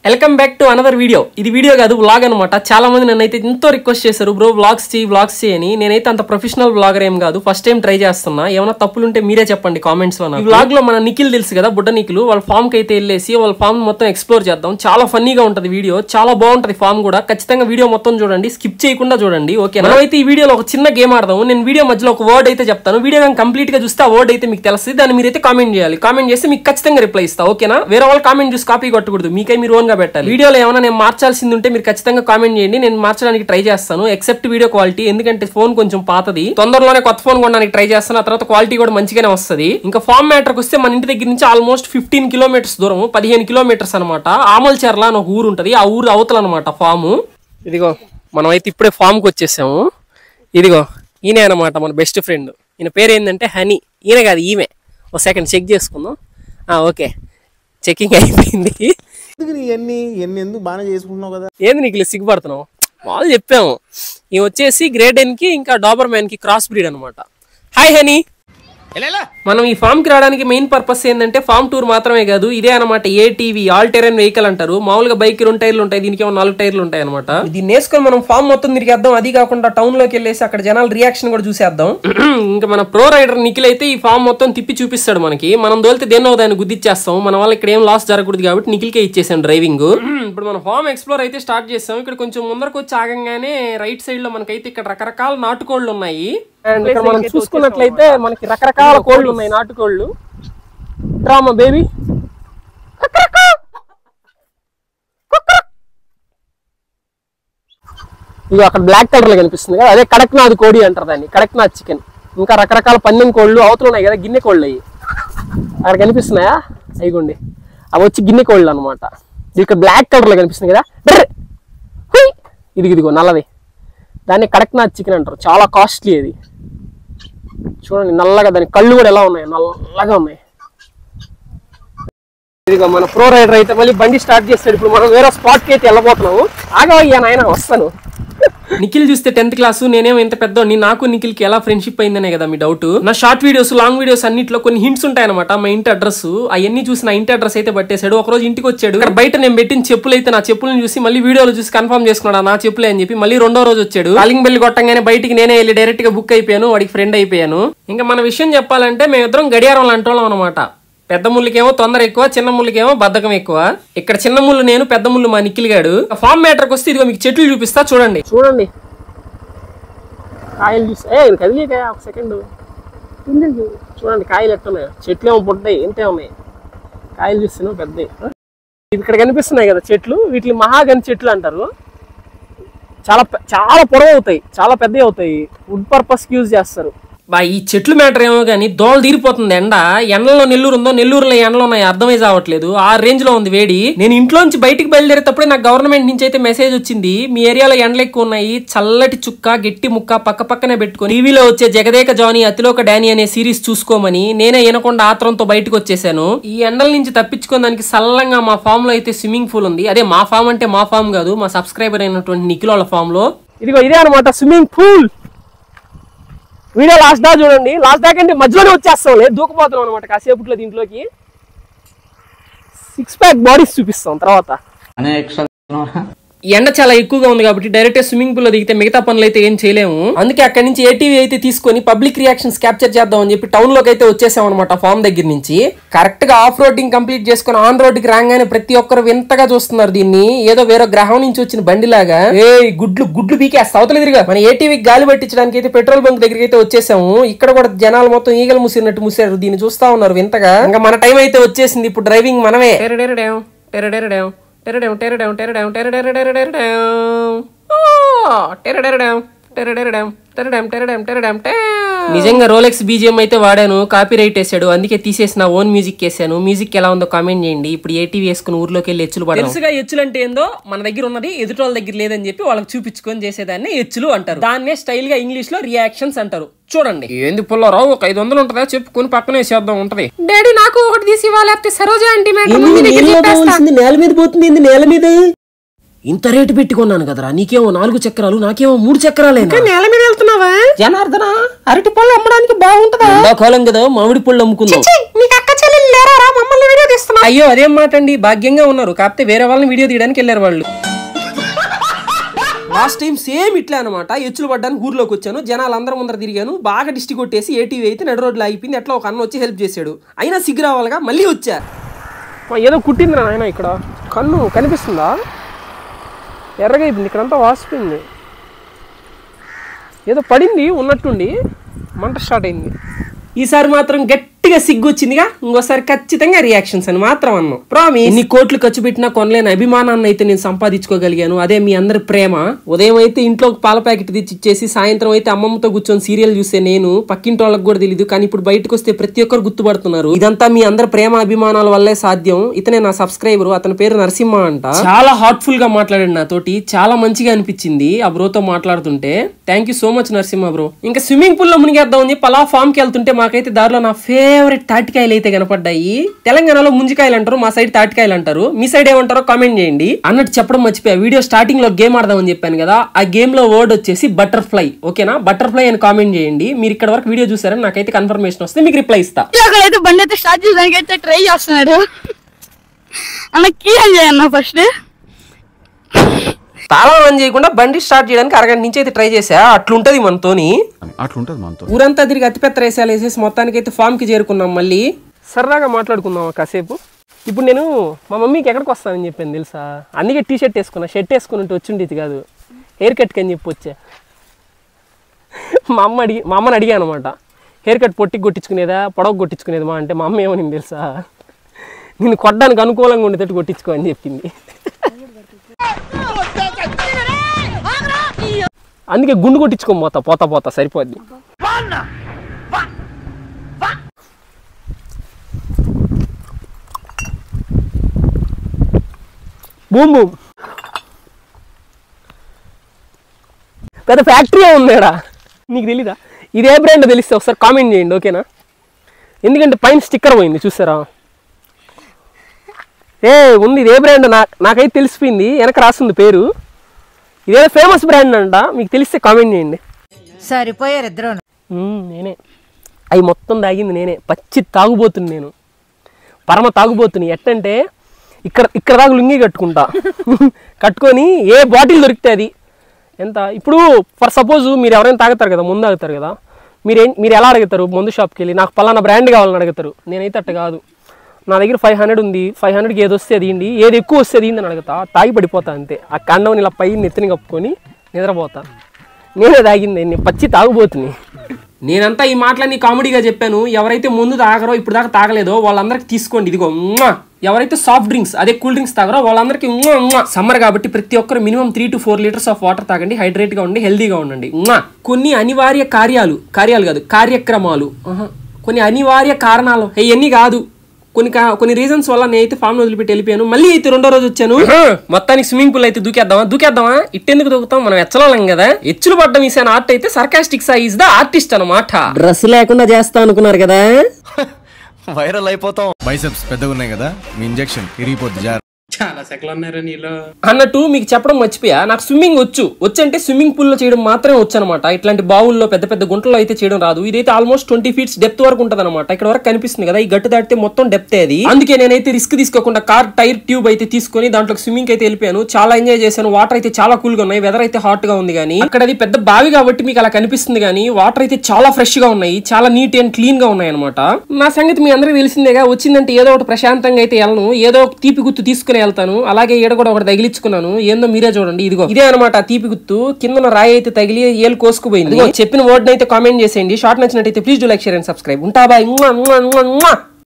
Welcome back to another video. ఇది video కాదు, vlog అనమాట. చాలా మంది నన్నైతే ఎంతో రిక్వెస్ట్ చేశారు, బ్రో వ్లాగ్స్ చేయని. నేనైతే అంత ప్రొఫెషనల్ వ్లాగర్ ఏం కాదు, ఫస్ట్ టైం ట్రై చేస్తున్నా. ఏమైనా తప్పులుంటే మీరే చెప్పండి కామెంట్స్ లో. ఈ వ్లాగ్ లో మన నిఖిల్ తెలుసు కదా, బుడ్డ నిఖిల్, వాళ్ళ ఫామ్ కి అయితే వెళ్ళేసి వాళ్ళ ఫామ్ మొత్తం ఎక్స్ప్లోర్ చేద్దాం. చాలా ఫన్నీగా ఉంటది వీడియో, చాలా బాగుంటది ఫామ్ కూడా. ఖచ్చితంగా వీడియో మొత్తం చూడండి, స్కిప్ చేయకుండా చూడండి. ఓకే, మనమైతే ఈ వీడియోలో ఒక చిన్న గేమ్ ఆడదాం. నేను వీడియో మధ్యలో ఒక వర్డ్ అయితే చెప్తాను, వీడియో కంప్లీట్ గా చూస్తే ఆ వర్డ్ అయితే మీకు తెలుస్తుంది. దాన్ని మీరైతే కామెంట్ చేయాలి. కామెంట్ చేస్తే మీకు ఖచ్చితంగా రిప్లై ఇస్తా. ఓకేనా? వేరే వాళ్ళు కామెంట్ చూసి కాపీ కొట్టకూడదు, మీకై మీరు ఓన్ గా పెట్టాలి. వీడియోలో నేను మార్చాల్సింది ఉంటే మీరు ఖచ్చితంగా కామెంట్ చేయండి, నేను మార్చడానికి ట్రై చేస్తాను. ఎక్సెప్ట్ వీడియో క్వాలిటీ, ఎందుకంటే ఫోన్ కొంచెం పాతది, తొందరలోనే కొత్త ఫోన్ కొనడానికి ట్రై చేస్తాను. ఆ తర్వాత క్వాలిటీ కూడా మంచిగానే వస్తుంది. ఇంకా ఫామ్ మ్యాటర్కి వస్తే మన ఇంటి దగ్గర నుంచి ఆల్మోస్ట్ 15 కిలోమీటర్స్ దూరం, 15 కిలోమీటర్స్ అనమాట. ఆమల్చెర్ల అని ఒక ఊరు ఉంటది, ఆ ఊరు అవతల అనమాట ఫాము. ఇదిగో మనం అయితే ఇప్పుడే ఫామ్ కి వచ్చేసాము. ఇదిగో ఈయన అనమాట మన బెస్ట్ ఫ్రెండ్. ఈయన పేరు ఏంటంటే హనీ. ఈయన కాదు, ఈమె. ఒక సెకండ్ చెక్ చేసుకుందాం. ఓకే, చెకింగ్ అయిపోయింది. ఎందుకు బాగా చేసుకుంటున్నావు కదా? ఏంది నీకు సిగ్గుపడుతున్నావు? వాళ్ళు చెప్పాము, ఇవి వచ్చేసి గ్రేట్ డెన్ కి ఇంకా డాబర్ మ్యాన్ కి క్రాస్ బ్రీడ్ అనమాట. Hi honey. మనం ఈ ఫామ్ కి రావడానికి మెయిన్ పర్పస్ ఏంటంటే ఫామ్ టూర్ మాత్రమే కాదు, ఇదే అనమాట ఏటీవీ, ఆల్ టెరెన్ వెహికల్ అంటారు. మామూలుగా బైక్ 2 టైర్లు ఉంటాయి, దీనికి 4 టైర్లు ఉంటాయి అనమాట. దీన్ని వేసుకొని మనం ఫామ్ మొత్తం తిరిగేద్దాం. అది కాకుండా టౌన్ లోకి వెళ్ళేసి అక్కడ జనాల రియాక్షన్ కూడా చూసేద్దాం. ఇంకా మన ప్రో రైడర్ నిఖిల్ అయితే ఈ ఫామ్ మొత్తం తిప్పి చూపిస్తాడు మనకి. మనం దోలితే దేన్నో దాన్ని గుద్దిచ్చేస్తాం. మన వల్ల ఇక్కడ ఏం లాస్ జరగకూడదు కాబట్టి నిఖిల్కే ఇచ్చేసాం డ్రైవింగ్. ఇప్పుడు మనం ఫామ్ ఎక్స్ప్లోర్ అయితే స్టార్ట్ చేస్తాం. ఇక్కడ కొంచెం ముందరకు వచ్చి ఆగంగానే రైట్ సైడ్ లో మనకైతే ఇక్కడ రకరకాల నాటుకోళ్లు ఉన్నాయి. అండ్ ఇక్కడ మనం చూసుకున్నట్లయితే మనకి రకరకాల కోళ్ళు ఉన్నాయి, నాటుకోళ్ళు. డ్రామా బేబీ, ఇది అక్కడ బ్లాక్ కలర్ లో కనిపిస్తుంది కదా, అదే కడక్నాథ్ కోడి అంటారు దాన్ని, కడక్నాథ్ చికెన్. ఇంకా రకరకాల పందెం కోళ్ళు అవతలు ఉన్నాయి కదా, గిన్నె కోళ్ళు. అవి అక్కడ కనిపిస్తున్నాయా? అయిగోండి, అవి వచ్చి గిన్నె కోళ్ళు అనమాట. ఇక్కడ బ్లాక్ కలర్ లో కనిపిస్తుంది కదా, ఇదిగో నల్లది, దాన్ని కడక్నాథ్ చికెన్ అంటారు. చాలా కాస్ట్లీ అది. చూడండి నల్లగా, దాని కళ్ళు కూడా ఎలా ఉన్నాయి, నల్లగా ఉన్నాయి. ఇదిగో మన ప్రో రైడర్ అయితే మళ్ళీ బండి స్టార్ట్ చేస్తాడు. ఇప్పుడు మనం వేరే స్పాట్ కి అయితే వెళ్ళబోతున్నాము. ఆగవయ్యా నాయన, వస్తాను. నిఖిల్ చూస్తే 10th క్లాసు, నేనేమో ఇంత పెద్దోడిని. నాకు నిఖిల్ కి ఎలా ఫ్రెండ్షిప్ అయిందనే కదా మీ డౌట్. నా షార్ట్ వీడియోస్, లాంగ్ వీడియోస్ అన్నిట్లో కొన్ని హింట్స్ ఉంటాయన్నమాట. మా ఇంటి అడ్రస్ అవన్నీ చూసి నా ఇంటి అడ్రస్ అయితే పట్టేశాడు. ఒక రోజు ఇంటికి వచ్చాడు, ఇక్కడ బయట నేను పెట్టిన చెప్పులు అయితే నా చెప్పులను చూసి మళ్ళీ వీడియోలో చూసి కన్ఫర్మ్ చేసుకున్నాడు నా చెప్పులే అని చెప్పి. మళ్ళీ 2వ రోజు వచ్చాడు. కాలింగ్ బెల్ కొట్టంగానే బయటికి నేనే వెళ్ళి డైరెక్ట్ గా బుక్ అయిపోయాను, వాడికి ఫ్రెండ్ అయిపోయాను. ఇంకా మన విషయం చెప్పాలంటే మేమిద్దరం గడియారం లాంటి వాళ్ళం అనమాట. పెద్ద ముళ్ళకేమో తొందర ఎక్కువ, చిన్న ముళ్ళకేమో బద్ధకం ఎక్కువ. ఇక్కడ చిన్న ముళ్ళు నేను, పెద్ద ముళ్ళు మా నిఖిల్ గాడు. ఫామ్ మ్యాటర్కి వస్తే ఇదిగో మీకు చెట్లు చూపిస్తా, చూడండి. కాయలు చూస్తే కదిలేక ఒక సెకండ్ చూడండి, కాయలు ఎట్టున్నాయి. చెట్లు ఏమో పుట్టాయి, ఎంతే ఉన్నాయి. కాయలు చూస్తేనే పెద్దవి. ఇక్కడ కనిపిస్తున్నాయి కదా చెట్లు, వీటిని మహాగని చెట్లు అంటారు. చాలా చాలా పొడవు అవుతాయి, చాలా పెద్దవి అవుతాయి. వుడ్ పర్పస్ యూజ్ చేస్తారు. ఈ చెట్లు మ్యాటర్ ఏమో కానీ దోళ తీరిపోతుంది. ఎండలో నెల్లూరు ఉందో, నెల్లూరులో ఎండలో ఉన్నాయి, అర్థమై రావట్లేదు. ఆ రేంజ్ లో ఉంది వేడి. నేను ఇంట్లోంచి బయటికి బయలుదేరేటప్పుడే నాకు గవర్నమెంట్ నుంచి అయితే మెసేజ్ వచ్చింది, మీ ఏరియాలో ఎండలు ఎక్కువ ఉన్నాయి, చల్లటి చుక్క గట్టి ముక్క పక్క పక్కనే పెట్టుకుని టీవీలో వచ్చే జగదేక జానీ అతిలోక డానీ అనే సిరీస్ చూసుకోమని. నేనే వినకుండా ఆత్రంతో బయటకు వచ్చేసాను. ఈ ఎండల నుంచి తప్పించుకోవడానికి సల్లంగా మా ఫామ్ లో అయితే స్విమ్మింగ్ పూల్ ఉంది. అదే మా ఫామ్ అంటే మా ఫామ్ కాదు, మా సబ్స్క్రైబర్ అయినటువంటి నిఖిల్ వాళ్ళ ఫామ్ లో. ఇదిగో ఇదే అనమాట స్విమ్మింగ్ పూల్. వీడియో లాస్ట్ దాకా చూడండి. లాస్ట్ దాకా అంటే మధ్యలోనే వచ్చేస్తాం, లేదు దూకపోతున్నాం అనమాట కాసేపట్లో. దీంట్లోకి 6 ప్యాక్ బాడీస్ చూపిస్తాం తర్వాత. ఎండ చాలా ఎక్కువగా ఉంది కాబట్టి డైరెక్ట్ స్విమ్మింగ్ పూల్ లో దిగితే మిగతా పనులు అయితే ఏం చేయలేము. అందుకే అక్కడి నుంచి ఏటీవీ అయితే తీసుకొని పబ్లిక్ రియాక్షన్స్ క్యాప్చర్ చేద్దాం అని చెప్పి టౌన్ లోకి అయితే వచ్చేసాం అనమాట. ఫామ్ దగ్గర నుంచి కరెక్ట్ గా ఆఫ్ రోడింగ్ కంప్లీట్ చేసుకుని ఆన్ రోడ్ కి రాగానే ప్రతి ఒక్కరు వింతగా చూస్తున్నారు దీన్ని. ఏదో వేరే గ్రహం నుంచి వచ్చిన బండిలాగా. గుడ్లు పీకేస్తా అవతల తిరిగా. మన ఏటీవీకి గాలి పట్టించడానికి అయితే పెట్రోల్ బంక్ దగ్గరికి అయితే వచ్చేసాము. ఇక్కడ కూడా జనాలు మొత్తం ఈగలు ముసిరినట్టు ముసారు, దీన్ని చూస్తా ఉన్నారు వింతగా. ఇంకా మన టైం అయితే వచ్చేసింది, ఇప్పుడు డ్రైవింగ్ మనమే. నిజంగా రోలెక్స్ బీజిఎం అయితే వాడాను, కాపీ రైట్ వేసాడు, అందుకే తీసేసి నా ఓన్ మ్యూజిక్ వేసాను. మ్యూజిక్ ఎలా ఉందో కామెంట్ చేయండి. ఇప్పుడు ఏటీవీ వేసుకుని ఊర్లోకి వెళ్ళి ఎచ్చులు పడాలి. తెలుసుగా ఎచ్చులు అంటే ఏందో, మన దగ్గర ఉన్నది ఎదుటి వాళ్ళ దగ్గర లేదని చెప్పి వాళ్ళకి చూపించుకొని చేసేదాన్ని ఎచ్చులు అంటారు. దాన్నే స్టైల్ గా ఇంగ్లీష్ లో రియాక్షన్స్ అంటారు. చూడండి. ఏంది పుల్లారావు, ఒక 500 ఉంటుందా చెప్పుకొని పక్కనే వేసేద్దాం ఉంటది. డాడీ నాకు ఒకటి తీసి ఇవ్వాలి, సరోజా ఆంటీ నేల మీద పోతుంది. నేల మీద ఇంత రేటు పెట్టుకున్నాను కదరా, నీకేమో 4 చక్రాలు నాకేమో 3 చక్రాలే. నేల మీద వెళ్తున్నావా జనార్దన? అరటి పళ్ళు అమ్మడానికి బాగుంటదా? ఎండాకాలం కదా, మామిడి పళ్ళు అమ్ముకుందాం. అయ్యో అదేం మాట అండి, భాగ్యంగా ఉన్నారు, కాకపోతే వేరే వాళ్ళని వీడియో తీయడానికి వెళ్ళారు వాళ్ళు. లాస్ట్ టైం సేమ్ ఇట్లా అనమాట, ఎచ్చులు పడ్డానికి ఊర్లోకి వచ్చాను, జనాలు అందరం ముందర తిరిగాను, బాగా డిస్టి కొట్టేసి ఏటీవీ అయితే నడు రోడ్లో అయిపోయింది. ఎట్లా ఒక అన్న వచ్చి హెల్ప్ చేశాడు, అయినా సిగ్గు రావాలిగా, మళ్ళీ వచ్చా. ఏదో కుట్టింది ఆయన, ఇక్కడ కన్ను కనిపిస్తుందా? ఎర్రగా అయిపోయింది, ఇక్కడంతా వాసిపోయింది, ఏదో పడింది ఉన్నట్టుండి, మంట స్టార్ట్ అయింది. ఈసారి మాత్రం గట్టిగా సిగ్గు వచ్చిందిగా, ఇంకోసారి ఖచ్చితంగా రియాక్షన్స్ అని మాత్రం అన్నాం. ప్రామిస్. ఎన్ని కోట్లు ఖర్చు పెట్టినా కొనలేని అభిమానాన్ని అయితే నేను సంపాదించుకోగలిగాను, అదే మీ అందరి ప్రేమ. ఉదయం అయితే ఇంట్లో పాల ప్యాకెట్ తెచ్చి ఇచ్చేసి, సాయంత్రం అయితే అమ్మమ్మతో కూర్చొని సీరియల్ చూసే నేను పక్కింటి వాళ్ళకి కూడా తెలియదు, కానీ ఇప్పుడు బయటకు వస్తే ప్రతి ఒక్కరు గుర్తుపడుతున్నారు. ఇదంతా మీ అందరి ప్రేమ అభిమానాల వల్లే సాధ్యం. ఇతనే నా సబ్స్క్రైబర్, అతని పేరు నరసింహ అంట. చాలా హార్ట్ఫుల్ గా మాట్లాడాడు నాతోటి, చాలా మంచిగా అనిపించింది ఆ బ్రోతో మాట్లాడుతుంటే. Thank you so much Narasimha bro. ఇంకా స్విమ్మింగ్ పూల్ లో మునిగేద్దాం అని పలా ఫామ్ కి వెళ్తుంటే మాకైతే దారిలో నా ఫేవరెట్ తాటికాయలు అయితే కనపడ్డాయి. తెలంగాణలో ముంజికాయలు అంటారు, మా సైడ్ తాటికాయలు అంటారు, మీ సైడ్ ఏమంటారో కామెంట్ చేయండి. అన్నట్టు చెప్పడం మర్చిపోయా, వీడియో స్టార్టింగ్ లో గేమ్ ఆడదామని చెప్పాను కదా, ఆ గేమ్ లో వర్డ్ వచ్చేసి బటర్ఫ్లై. ఓకేనా, బటర్ఫ్లై అని కామెంట్ చేయండి. మీరు ఇక్కడ వరకు వీడియో చూసారని నాకైతే కన్ఫర్మేషన్ వస్తే మీకు రిప్లై ఇస్తా. బండి అయితే స్టార్ట్ చేయడానికి అయితే ట్రై చేస్తున్నాడు అన్న, కీ అని చేయన్న ఫస్ట్. తాళం ఆన్ చేయకుండా బండి స్టార్ట్ చేయడానికి అరగంట నుంచి అయితే ట్రై చేసా. అట్లుంటది మనతోని. ఊరంతా తిరిగి అతిపెత్త రేసాలు వేసేసి మొత్తానికి అయితే ఫామ్ కి చేరుకున్నాం. మళ్ళీ సరదాగా మాట్లాడుకుందాం కాసేపు. ఇప్పుడు నేను మా మమ్మీకి ఎక్కడికి వస్తానని చెప్పాను తెలుసా, అందుకే టీ షర్ట్ వేసుకున్నా. షర్ట్ వేసుకుని ఉంటే వచ్చిండేది కాదు, హెయిర్ కట్కి అని చెప్పి వచ్చా. మా అమ్మని అడిగాను అనమాట, హెయిర్ కట్ పొట్టికి కొట్టించుకునేదా పొడవు కొట్టించుకునేది మా అంటే, మా అమ్మ ఏమని తెలుసా, నేను కొట్టడానికి అనుకూలంగా ఉండేటట్టు కొట్టించుకో అని చెప్పింది. అందుకే గుండు కొట్టించుకోమోతా పోతా సరిపోద్ది. బూమ్ బూమ్ పెద్ద ఫ్యాక్టరీ ఉందేడా, నీకు తెలీదా? ఇదే బ్రాండ్ తెలిస్తే ఒకసారి కామెంట్ చేయండి, ఓకేనా? ఎందుకంటే పైన స్టిక్కర్ పోయింది చూసారా, ఉంది ఇదే బ్రాండ్. నాకైతే తెలిసిపోయింది, వెనక రాస్తుంది పేరు. ఇదే ఫేమస్ బ్రాండ్ అంట, మీకు తెలిస్తే కామెంట్ చేయండి. సరిపోయారు ఇద్దరు. నేనే అవి మొత్తం తాగింది నేనే, పచ్చి తాగుబోతుని నేను, పరమ తాగుబోతుని. ఎట్టంటే ఇక్కడ దాకా లుంగి కట్టుకొని ఏ బాటిల్ దొరికితే అది ఎంత. ఇప్పుడు ఫర్ సపోజ్ మీరు ఎవరైనా తాగుతారు కదా, ముందు తాగుతారు కదా, మీరు ఎలా అడుగుతారు? మందు షాప్కి వెళ్ళి నాకు పలానా బ్రాండ్ కావాలని అడుగుతారు. నేనైతే అట్ట కాదు, నా దగ్గర 500 ఉంది, 500కి ఏది వస్తే అది ఇండి, ఏది ఎక్కువ వస్తే అది అని అడుగుతా, తాగి పడిపోతా అంతే. ఆ కండవని ఇలా పై నెత్తిని కప్పుకొని నిద్రపోతా. నేనే తాగింది, నేను పచ్చి తాగుబోతుని. నేనంతా ఈ మాటలన్నీ కామెడీగా చెప్పాను. ఎవరైతే ముందు తాగరో, ఇప్పుడు దాకా తాగలేదో వాళ్ళందరికీ తీసుకోండి, ఇదిగో. ఎవరైతే సాఫ్ట్ డ్రింక్స్ అదే కూల్ డ్రింక్స్ తాగరో వాళ్ళందరికీ సమ్మర్ కాబట్టి ప్రతి ఒక్కరు minimum 3 to 4 litres of water తాగండి, హైడ్రేట్ గా ఉండి హెల్దీగా ఉండండి. కొన్ని అనివార్య కార్యాలు కాదు కార్యక్రమాలు, కొన్ని అనివార్య కారణాలు, ఇవన్నీ కాదు, కొన్ని రీజన్స్ వల్ల నేనైతే ఫామ్ వదిలిపెట్టి వెళ్ళిపోయాను. మళ్ళీ అయితే 2వ రోజు వచ్చాను. మొత్తానికి స్విమ్మింగ్ పూల్ అయితే దూకేద్దామా? ఇట్టెందుకు దూకుతాం, మనం ఎచ్చలం కదా. ఎచ్చులు పడ్డం ఈసారి ఆర్ట్ అయితే సర్కాస్టిక్ ఈజ్ ద ఆర్టిస్ట్ అనమాట. డ్రెస్ లేకుండా చేస్తా అనుకున్నారు కదా, వైరల్ అయిపోతాం. బైసెప్స్ పెద్దగా ఉన్నాయి కదా, మీ ఇంజెక్షన్ ఇరిగిపోద్ది జార్. చాలా సెకలు ఉన్నారా నీలో అన్నట్టు మీకు చెప్పడం మర్చిపోయా. నాకు స్విమ్మింగ్ వచ్చంటే స్విమ్మింగ్ పూల్ లో చేయడం మాత్రమే వచ్చు అనమాట. ఇట్లాంటి బావుల్లో పెద్ద పెద్ద గుంటల్లో అయితే చేయడం రాదు. ఇదైతే ఆల్మోస్ట్ 20 feet డెప్త్ వరకు ఉంటది అనమాట. ఇక్కడ వరకు కనిపిస్తుంది కదా, ఈ గట్టు దాటితే మొత్తం డెప్త్ అది. అందుకే నేనైతే రిస్క్ తీసుకోకుండా కార్ టైర్ ట్యూబ్ అయితే తీసుకొని దాంట్లో స్విమ్మింగ్ అయితే వెళ్ళిపోయాను. చాలా ఎంజాయ్ చేశాను. వాటర్ అయితే చాలా కూల్ గా ఉన్నాయి, వెదర్ అయితే హాట్ గా ఉంది. కానీ అక్కడ అది పెద్ద బావి కాబట్టి మీకు అలా కనిపిస్తుంది, కానీ వాటర్ అయితే చాలా ఫ్రెష్ గా ఉన్నాయి, చాలా నీట్ అండ్ క్లీన్ గా ఉన్నాయి అనమాట. నా సంగతి మీ అందరికీ తెలిసిందేగా, వచ్చిందంటే ఏదో ఒకటి ప్రశాంతంగా అయితే వెళ్ళను, ఏదో ఒక తీపి గుర్తు తీసుకుని వెళ్తాను. అలాగే ఈడ కూడా ఒకటి తగిలించుకున్నాను, ఏందో మీరే చూడండి. ఇదిగో ఇదే అనమాట తీపి గుర్తు. కింద రాయి అయితే తగిలి ఏలు కోసుకుపోయింది. చెప్పిన వర్డ్ అయితే కామెంట్ చేసేయండి. షార్ట్ నచ్చినట్టయితే please do like, share and subscribe. ఉంటా బాయ్.